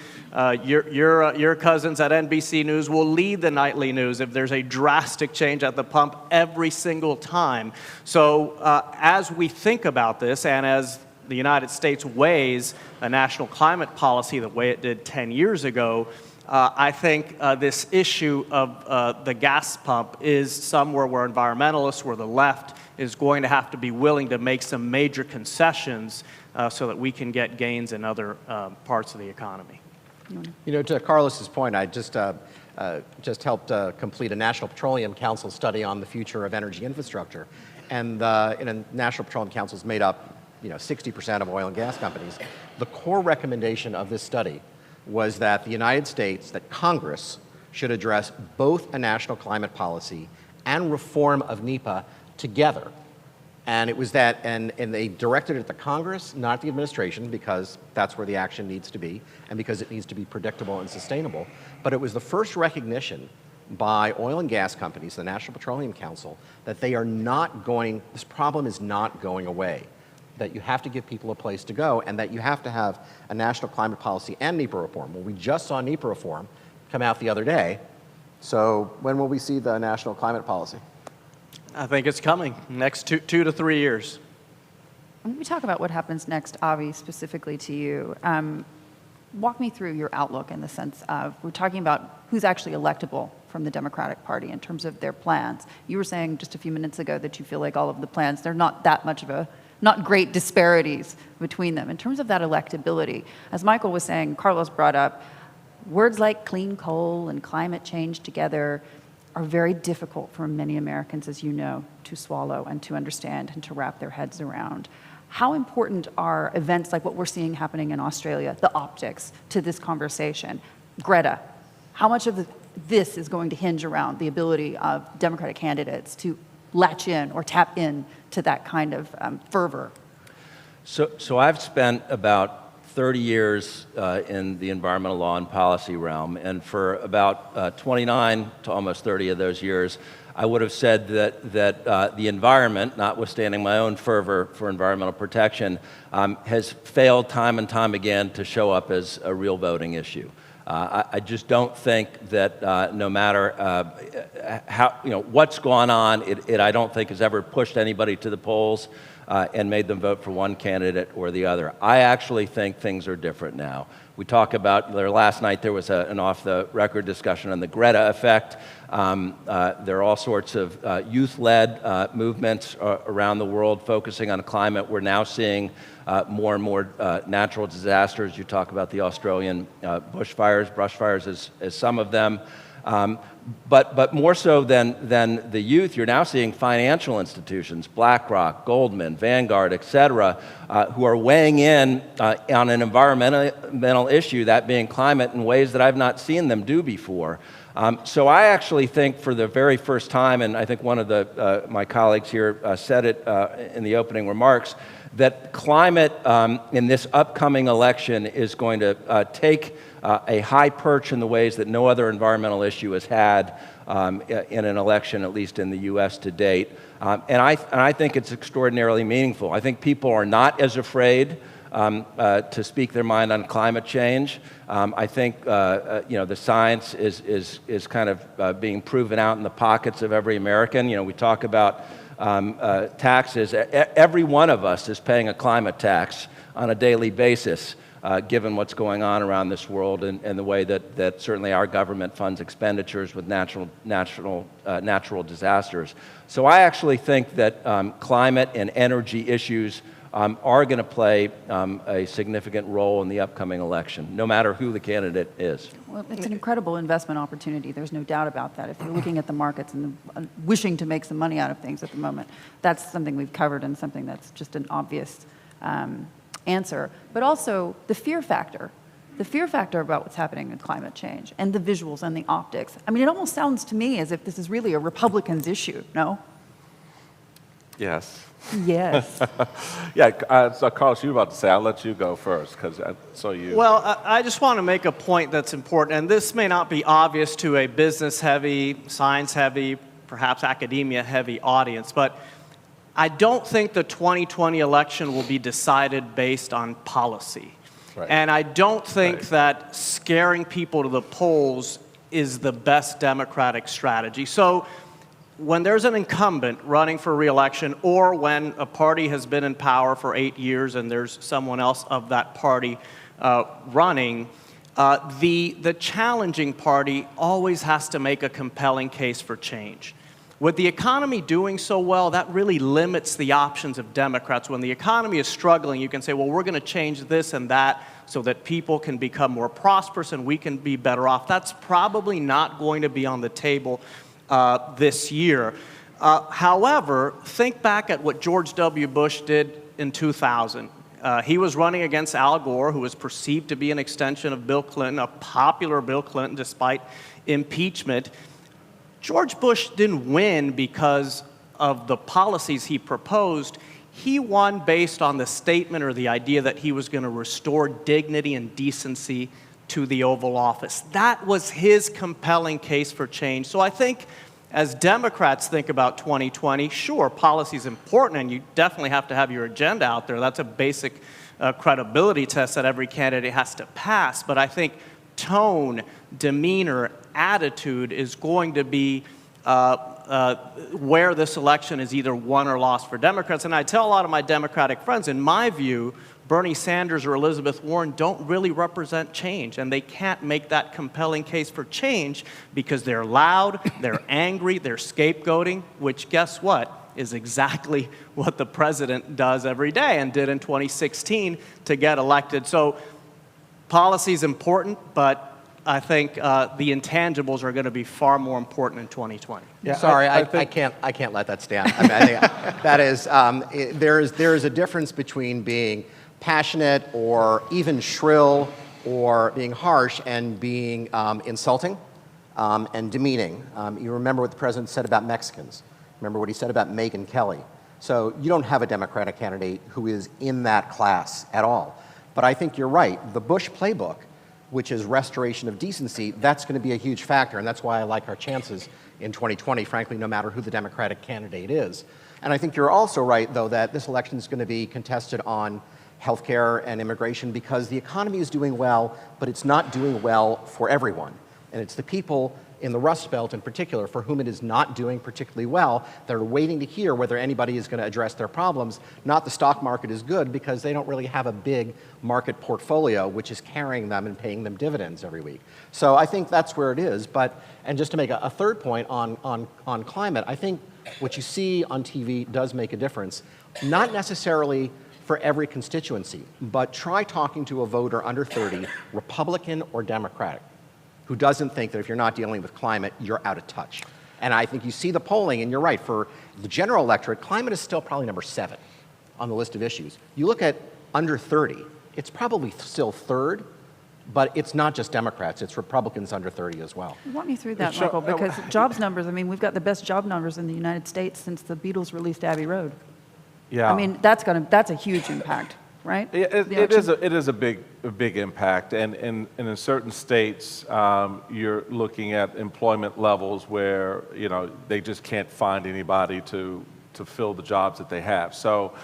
Your cousins at NBC News will lead the nightly news if there's a drastic change at the pump every single time. So as we think about this, and as the United States weighs a national climate policy the way it did 10 years ago, I think this issue of the gas pump is somewhere where environmentalists, where the left, is going to have to be willing to make some major concessions so that we can get gains in other parts of the economy. You know, to Carlos's point, I just helped complete a National Petroleum Council study on the future of energy infrastructure. And National Petroleum Council is made up, 60% of oil and gas companies. The core recommendation of this study was that the United States, that Congress should address both a national climate policy and reform of NEPA together. And it was that, and they directed it at the Congress, not the administration, because that's where the action needs to be, and because it needs to be predictable and sustainable. But it was the first recognition by oil and gas companies, the National Petroleum Council, that they are not going, this problem is not going away, that you have to give people a place to go, and that you have to have a national climate policy and NEPA reform. Well, we just saw NEPA reform come out the other day, so when will we see the national climate policy? I think it's coming, next 2 to 3 years. When we talk about what happens next, Avi, specifically to you, walk me through your outlook in the sense of, we're talking about who's actually electable from the Democratic Party in terms of their plans. You were saying just a few minutes ago that you feel like all of the plans, they're not that much of a, not great disparities between them. In terms of that electability, as Michael was saying, Carlos brought up, words like clean coal and climate change together are very difficult for many Americans, as you know, to swallow and to understand and to wrap their heads around. How important are events like what we're seeing happening in Australia, the optics, to this conversation? Greta, how much of this is going to hinge around the ability of Democratic candidates to latch in or tap in to that kind of fervor? So I've spent about 30 years in the environmental law and policy realm, and for about 29 to almost 30 of those years, I would have said that the environment, notwithstanding my own fervor for environmental protection, has failed time and time again to show up as a real voting issue. I just don't think that no matter how, what's gone on, it I don't think has ever pushed anybody to the polls and made them vote for one candidate or the other. I actually think things are different now. We talk about, last night there was an off-the-record discussion on the Greta effect. There are all sorts of youth-led movements around the world focusing on climate. We're now seeing more and more natural disasters. You talk about the Australian brush fires as some of them. But more so than the youth, you're now seeing financial institutions, BlackRock, Goldman, Vanguard, et cetera, who are weighing in on an environmental issue, that being climate, in ways that I've not seen them do before. So I actually think for the very first time, and I think one of my colleagues here said it in the opening remarks, that climate in this upcoming election is going to take a high perch in the ways that no other environmental issue has had in an election, at least in the U.S. to date. And I think it's extraordinarily meaningful. I think people are not as afraid to speak their mind on climate change. I think the science is kind of being proven out in the pockets of every American. We talk about taxes. Every one of us is paying a climate tax on a daily basis. given what's going on around this world and the way that certainly our government funds expenditures with natural disasters. So I actually think that climate and energy issues are going to play a significant role in the upcoming election, no matter who the candidate is. Well, it's an incredible investment opportunity. There's no doubt about that. If you're looking at the markets and wishing to make some money out of things at the moment, that's something we've covered and something that's just an obvious answer. But also the fear factor. The fear factor about what's happening in climate change and the visuals and the optics. I mean, it almost sounds to me as if this is really a Republicans issue, no? Yes. Yes. Yeah, so Carlos, you were about to say, I'll let you go first, because I saw you. Well, I just want to make a point that's important, and this may not be obvious to a business-heavy, science-heavy, perhaps academia-heavy audience, but I don't think the 2020 election will be decided based on policy. Right. And I don't think that scaring people to the polls is the best Democratic strategy. So when there's an incumbent running for re-election, or when a party has been in power for 8 years and there's someone else of that party running, the challenging party always has to make a compelling case for change. With the economy doing so well, that really limits the options of Democrats. When the economy is struggling, you can say, well, we're going to change this and that so that people can become more prosperous and we can be better off. That's probably not going to be on the table this year. However, think back at what George W. Bush did in 2000. He was running against Al Gore, who was perceived to be an extension of Bill Clinton, a popular Bill Clinton despite impeachment. George Bush didn't win because of the policies he proposed. He won based on the statement or the idea that he was going to restore dignity and decency to the Oval Office. That was his compelling case for change. So I think as Democrats think about 2020, sure, policy is important, and you definitely have to have your agenda out there. That's a basic credibility test that every candidate has to pass. But I think tone, demeanor, attitude is going to be where this election is either won or lost for Democrats. And I tell a lot of my Democratic friends, in my view, Bernie Sanders or Elizabeth Warren don't really represent change, and they can't make that compelling case for change because they're loud, they're angry, they're scapegoating, which, guess what, is exactly what the president does every day and did in 2016 to get elected. So policy is important, but I think the intangibles are going to be far more important in 2020. Yeah, sorry, I can't let that stand. I mean, I think that is there is a difference between being passionate or even shrill or being harsh and being insulting and demeaning. You remember what the president said about Mexicans. Remember what he said about Megyn Kelly. So you don't have a Democratic candidate who is in that class at all. But I think you're right. The Bush playbook, which is restoration of decency, that's going to be a huge factor, and that's why I like our chances in 2020, frankly, no matter who the Democratic candidate is. And I think you're also right, though, that this election is going to be contested on healthcare and immigration because the economy is doing well, but it's not doing well for everyone. And it's the people in the Rust Belt in particular for whom it is not doing particularly well. They're waiting to hear whether anybody is going to address their problems. Not the stock market is good because they don't really have a big market portfolio which is carrying them and paying them dividends every week. So I think that's where it is. And just to make a third point on climate, I think what you see on TV does make a difference. Not necessarily for every constituency, but try talking to a voter under 30, Republican or Democratic, who doesn't think that if you're not dealing with climate, you're out of touch. And I think you see the polling, and you're right, for the general electorate, climate is still probably number 7 on the list of issues. You look at under 30, it's probably still 3rd, but it's not just Democrats, it's Republicans under 30 as well. Walk me through that, Michael, because jobs numbers, I mean, we've got the best job numbers in the United States since the Beatles released Abbey Road. Yeah. I mean, that's a huge impact, right? It is a big impact, and in certain states, you're looking at employment levels where they just can't find anybody to fill the jobs that they have. So,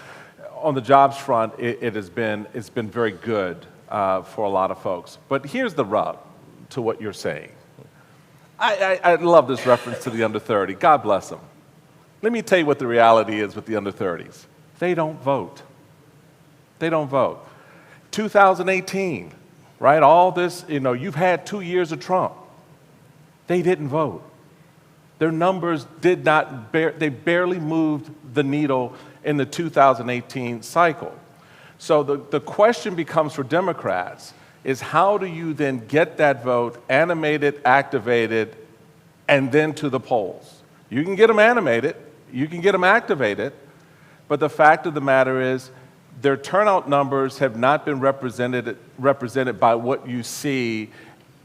on the jobs front, it's been very good for a lot of folks. But here's the rub to what you're saying. I love this reference to the under 30. God bless them. Let me tell you what the reality is with the under 30s. They don't vote. They don't vote. 2018, right? All this, you've had 2 years of Trump. They didn't vote. Their numbers did not, they barely moved the needle in the 2018 cycle. So the question becomes for Democrats is how do you then get that vote animated, activated, and then to the polls? You can get them animated, you can get them activated, but the fact of the matter is their turnout numbers have not been represented by what you see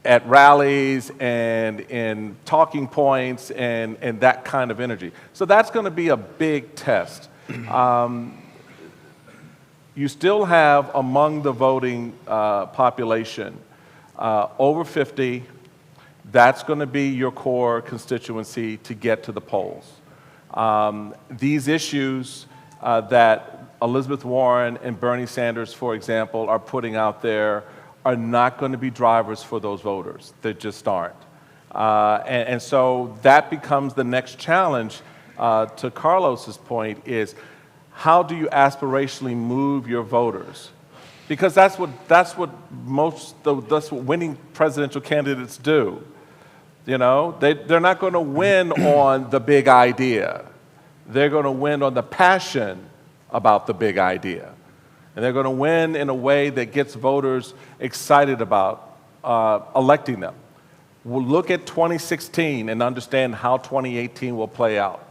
at rallies and in talking points and that kind of energy. So that's going to be a big test. You still have among the voting population over 50, that's going to be your core constituency to get to the polls. These issues that Elizabeth Warren and Bernie Sanders, for example, are putting out there are not going to be drivers for those voters. They just aren't. And so that becomes the next challenge to Carlos's point is how do you aspirationally move your voters? Because that's what winning presidential candidates do. They're not going to win on the big idea. They're going to win on the passion about the big idea. And they're going to win in a way that gets voters excited about electing them. We'll look at 2016 and understand how 2018 will play out.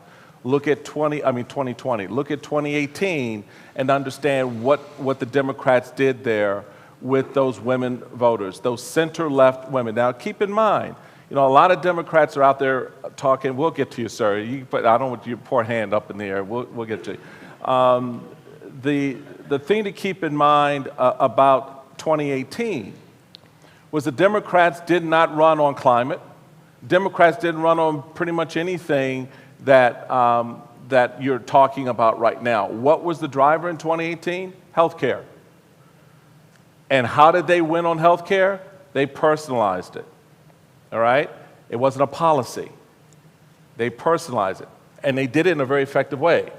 Look at 2020. Look at 2018 and understand what the Democrats did there with those women voters, those center-left women. Now, keep in mind, a lot of Democrats are out there talking. We'll get to you, sir. I don't want your poor hand up in the air. We'll get to you. The thing to keep in mind about 2018 was the Democrats did not run on climate. Democrats didn't run on pretty much anything that you're talking about right now. What was the driver in 2018? Healthcare. And how did they win on healthcare? They personalized it. All right? It wasn't a policy. They personalized it. And they did it in a very effective way.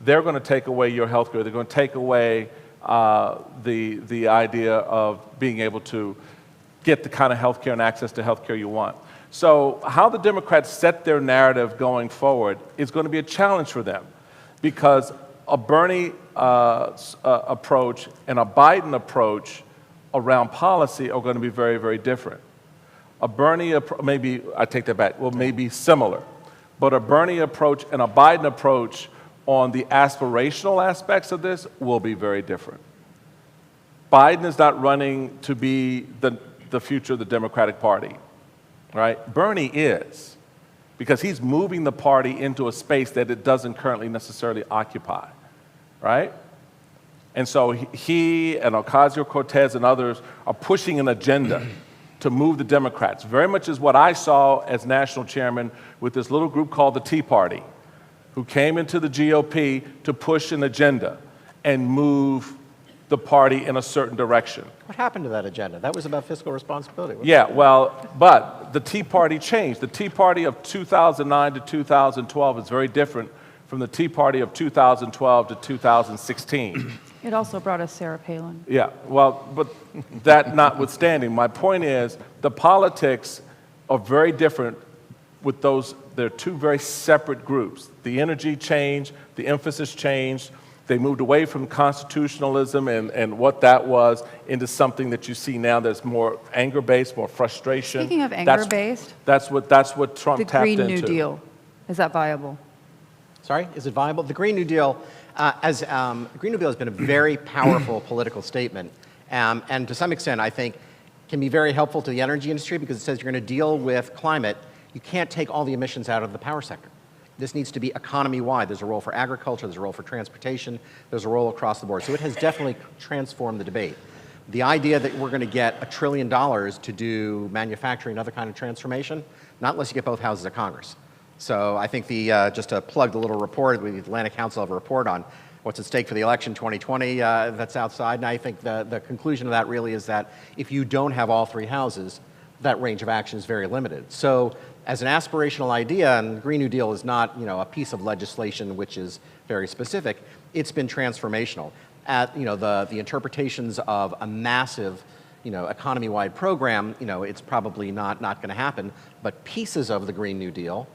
They're going to take away your health care. They're going to take away the idea of being able to get the kind of health care and access to health care you want. So how the Democrats set their narrative going forward is going to be a challenge for them because a Bernie approach and a Biden approach around policy are going to be very, very different. A Bernie maybe, I take that back, maybe similar. But a Bernie approach and a Biden approach on the aspirational aspects of this will be very different. Biden is not running to be the future of the Democratic Party, right? Bernie is, because he's moving the party into a space that it doesn't currently necessarily occupy, right? And so he and Ocasio-Cortez and others are pushing an agenda to move the Democrats, very much as what I saw as national chairman with this little group called the Tea Party, who came into the GOP to push an agenda and move the party in a certain direction. What happened to that agenda? That was about fiscal responsibility. Yeah, well, but the Tea Party changed. The Tea Party of 2009 to 2012 is very different from the Tea Party of 2012 to 2016. It also brought us Sarah Palin. Yeah, well, but that notwithstanding, my point is the politics are very different with those. They're two very separate groups. The energy changed, the emphasis changed. They moved away from constitutionalism and what that was into something that you see now that's more anger-based, more frustration. Speaking of anger-based, that's what Trump tapped into. The Green New Deal, is that viable? Sorry, is it viable? The Green New Deal, the Green New Deal has been a very powerful political statement, and to some extent, I think, can be very helpful to the energy industry because it says you're going to deal with climate. You can't take all the emissions out of the power sector. This needs to be economy-wide. There's a role for agriculture, there's a role for transportation, there's a role across the board. So it has definitely transformed the debate. The idea that we're going to get $1 trillion to do manufacturing and other kind of transformation, not unless you get both houses of Congress. So I think just to plug the little report, the Atlantic Council have a report on what's at stake for the election 2020 that's outside, and I think the conclusion of that really is that if you don't have all three houses, that range of action is very limited. So as an aspirational idea, and the Green New Deal is not a piece of legislation which is very specific, it's been transformational. at the interpretations of a massive economy-wide program, it's probably not going to happen. But pieces of the Green New Deal,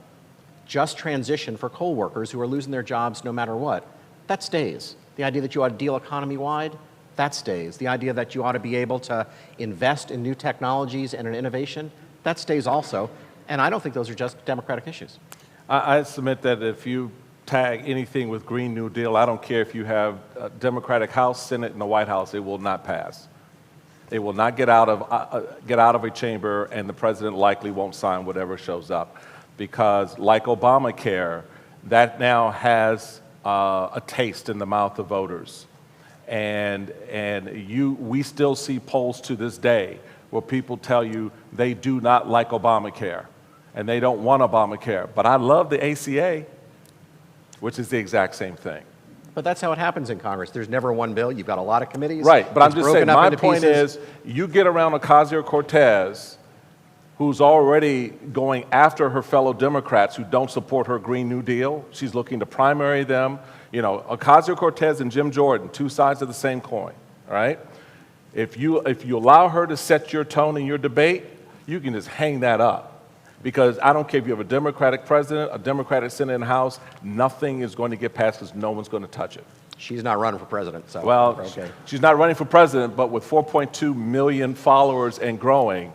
just transition for coal workers who are losing their jobs no matter what, that stays. The idea that you ought to deal economy-wide, that stays. The idea that you ought to be able to invest in new technologies and in innovation, that stays also. And I don't think those are just Democratic issues. I submit that if you tag anything with Green New Deal, I don't care if you have a Democratic House, Senate, and the White House, it will not pass. It will not get out of a chamber, and the president likely won't sign whatever shows up. Because like Obamacare, that now has a taste in the mouth of voters. And we still see polls to this day where people tell you they do not like Obamacare and they don't want Obamacare. But I love the ACA, which is the exact same thing. But that's how it happens in Congress. There's never one bill. You've got a lot of committees. Right, but I'm just saying, my point pieces. is, you get around Ocasio-Cortez, who's already going after her fellow Democrats who don't support her Green New Deal. She's looking to primary them. Ocasio-Cortez and Jim Jordan, two sides of the same coin, all right? If you allow her to set your tone in your debate, you can just hang that up. Because I don't care if you have a Democratic president, a Democratic Senate and House, nothing is going to get passed because no one's going to touch it. She's not running for president, so. Well, okay. She's not running for president, but with 4.2 million followers and growing,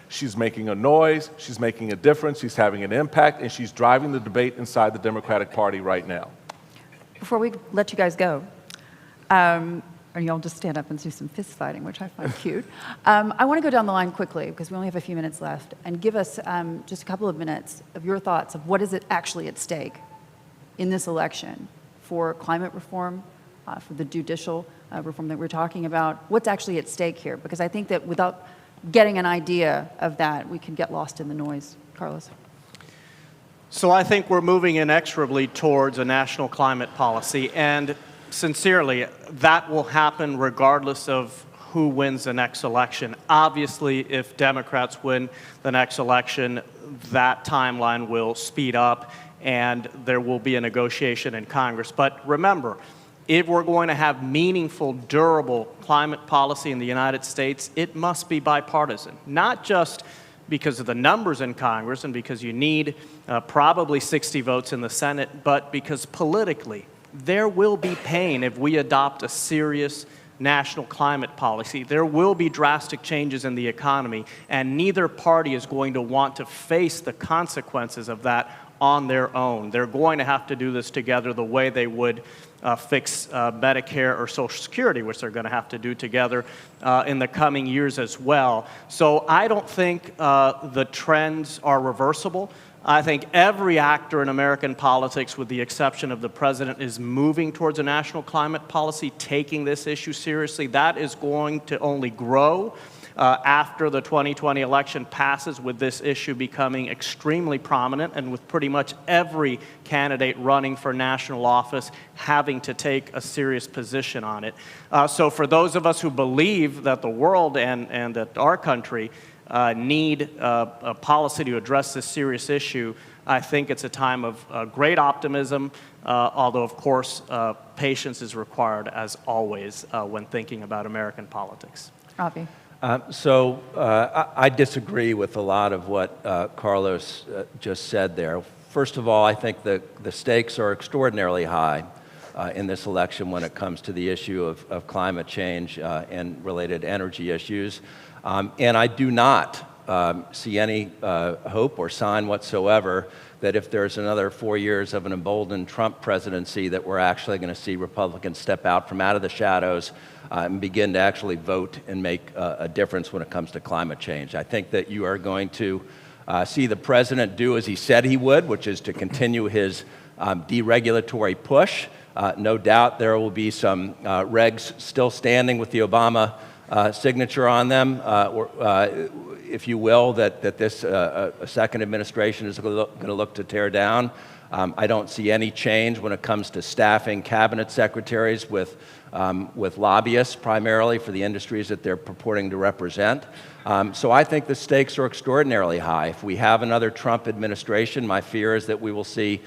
she's making a noise, she's making a difference, she's having an impact, and she's driving the debate inside the Democratic Party right now. Before we let you guys go, or y'all just stand up and do some fist fighting, which I find cute. I want to go down the line quickly, because we only have a few minutes left, and give us just a couple of minutes of your thoughts of what is it actually at stake in this election for climate reform, for the judicial reform that we're talking about. What's actually at stake here? Because I think that without getting an idea of that, we can get lost in the noise. Carlos? So I think we're moving inexorably towards a national climate policy, and sincerely, that will happen regardless of who wins the next election. Obviously, if Democrats win the next election, that timeline will speed up and there will be a negotiation in Congress. But remember, if we're going to have meaningful, durable climate policy in the United States, it must be bipartisan, not just because of the numbers in Congress and because you need probably 60 votes in the Senate, but because politically, there will be pain if we adopt a serious national climate policy. There will be drastic changes in the economy, and neither party is going to want to face the consequences of that on their own. They're going to have to do this together the way they would fix Medicare or Social Security, which they're going to have to do together in the coming years as well. So I don't think the trends are reversible. I think every actor in American politics, with the exception of the president, is moving towards a national climate policy, taking this issue seriously. That is going to only grow after the 2020 election passes, with this issue becoming extremely prominent and with pretty much every candidate running for national office having to take a serious position on it. So for those of us who believe that the world and that our country need a policy to address this serious issue, I think it's a time of great optimism, although, of course, patience is required, as always, when thinking about American politics. Ravi? I disagree with a lot of what Carlos just said there. First of all, I think the stakes are extraordinarily high in this election when it comes to the issue of climate change and related energy issues. And I do not see any hope or sign whatsoever that if there's another 4 years of an emboldened Trump presidency, that we're actually going to see Republicans step out of the shadows and begin to actually vote and make a difference when it comes to climate change. I think that you are going to see the president do as he said he would, which is to continue his deregulatory push. No doubt there will be some regs still standing with the Obama signature on them, if you will, that this a second administration is going to look to tear down. I don't see any change when it comes to staffing cabinet secretaries with lobbyists, primarily for the industries that they're purporting to represent. So I think the stakes are extraordinarily high. If we have another Trump administration, my fear is that we will see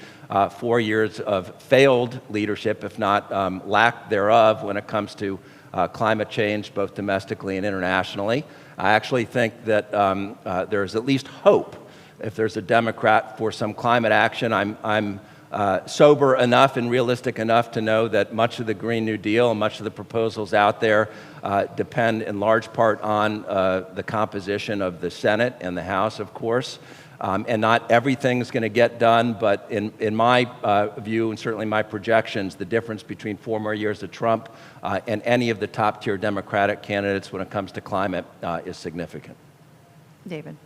4 years of failed leadership, if not lack thereof, when it comes to climate change, both domestically and internationally. I actually think that there's at least hope if there's a Democrat for some climate action. I'm sober enough and realistic enough to know that much of the Green New Deal and much of the proposals out there depend in large part on the composition of the Senate and the House, of course. And not everything's going to get done, but in my view, and certainly my projections, the difference between 4 more years of Trump and any of the top-tier Democratic candidates when it comes to climate is significant. David.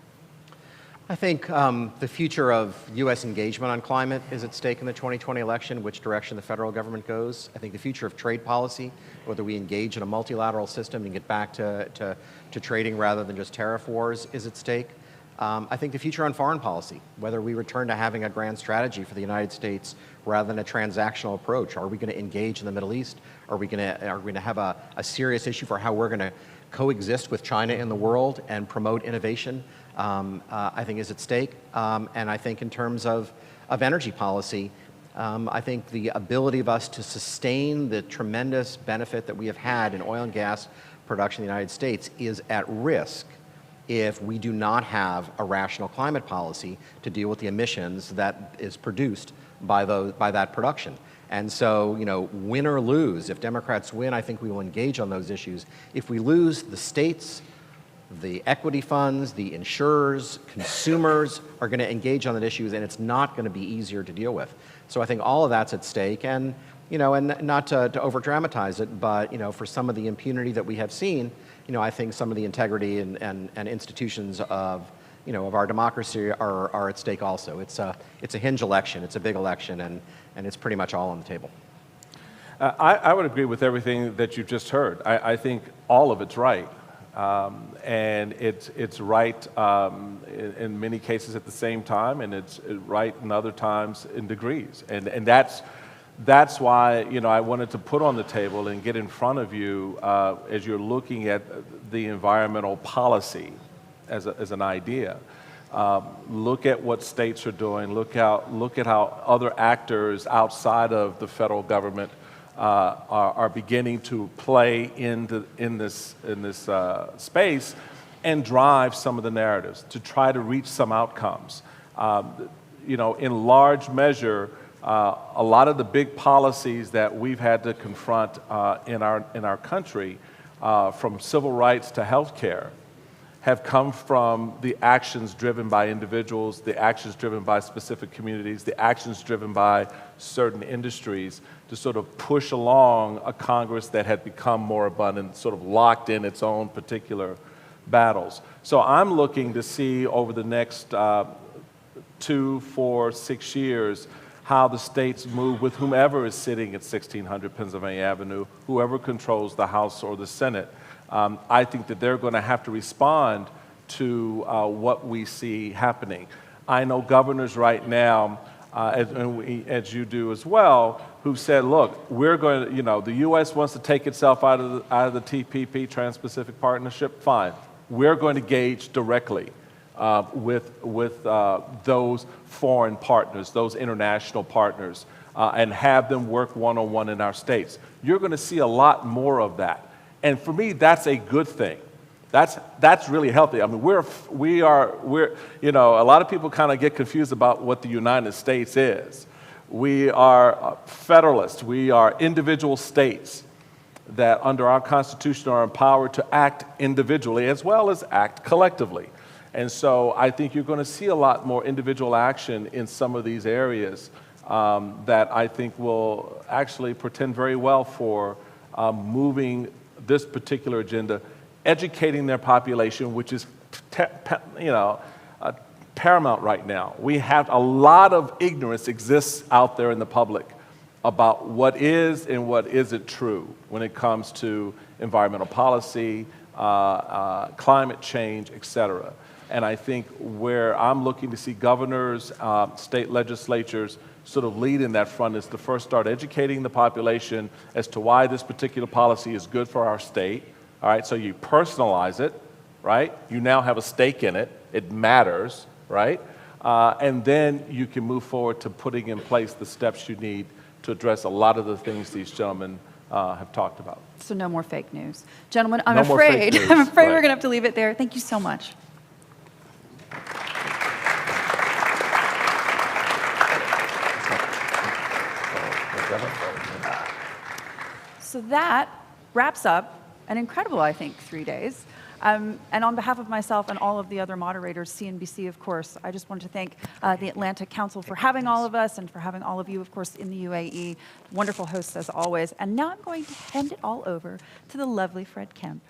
I think the future of U.S. engagement on climate is at stake in the 2020 election, which direction the federal government goes. I think the future of trade policy, whether we engage in a multilateral system and get back to trading rather than just tariff wars, is at stake. I think the future on foreign policy, whether we return to having a grand strategy for the United States rather than a transactional approach. Are we going to engage in the Middle East? Are we going to have a serious issue for how we're going to coexist with China in the world and promote innovation? I think is at stake. And I think in terms of energy policy, I think the ability of us to sustain the tremendous benefit that we have had in oil and gas production in the United States is at risk if we do not have a rational climate policy to deal with the emissions that is produced by that production. And so, win or lose, if Democrats win, I think we will engage on those issues. If we lose, the states, the equity funds, the insurers, consumers are going to engage on the issues, and it's not going to be easier to deal with. So I think all of that's at stake, and and not to over-dramatize it, but for some of the impunity that we have seen, I think some of the integrity and institutions of our democracy are at stake also. It's a hinge election, it's a big election, and it's pretty much all on the table. I would agree with everything that you've just heard. I think all of it's right. And it's right in many cases at the same time, and it's right in other times in degrees. And that's why I wanted to put on the table and get in front of you as you're looking at the environmental policy as an idea. Look at what states are doing. Look at how other actors outside of the federal government are beginning to play in this space and drive some of the narratives to try to reach some outcomes. In large measure, a lot of the big policies that we've had to confront in our country, from civil rights to health care, have come from the actions driven by individuals, the actions driven by specific communities, the actions driven by certain industries to sort of push along a Congress that had become more abundant, sort of locked in its own particular battles. So I'm looking to see over the next 2, 4, 6 years how the states move with whomever is sitting at 1600 Pennsylvania Avenue, whoever controls the House or the Senate. I think that they're going to have to respond to what we see happening. I know governors right now, as you do as well, who said, look, we're going to, the U.S. wants to take itself out of the TPP, Trans-Pacific Partnership, fine. We're going to engage directly with those foreign partners, those international partners, and have them work one-on-one in our states. You're going to see a lot more of that. And for me, that's a good thing. That's really healthy. I mean, we're a lot of people kind of get confused about what the United States is. We are federalists. We are individual states that under our Constitution are empowered to act individually as well as act collectively. And so I think you're going to see a lot more individual action in some of these areas that I think will actually portend very well for moving this particular agenda, educating their population, which is paramount right now. We have a lot of ignorance exists out there in the public about what is and what isn't true when it comes to environmental policy, climate change, et cetera. And I think where I'm looking to see governors, state legislatures sort of lead in that front is to first start educating the population as to why this particular policy is good for our state. All right, so you personalize it, right? You now have a stake in it. It matters, right? And then you can move forward to putting in place the steps you need to address a lot of the things these gentlemen have talked about. So no more fake news. Gentlemen, I'm No more fake afraid, news, I'm afraid we're right. going to have to leave it there. Thank you so much. So that wraps up an incredible, I think, 3 days. And on behalf of myself and all of the other moderators, CNBC, of course, I just wanted to thank the Atlantic Council for having all of us and for having all of you, of course, in the UAE. Wonderful hosts, as always. And now I'm going to hand it all over to the lovely Fred Kemp.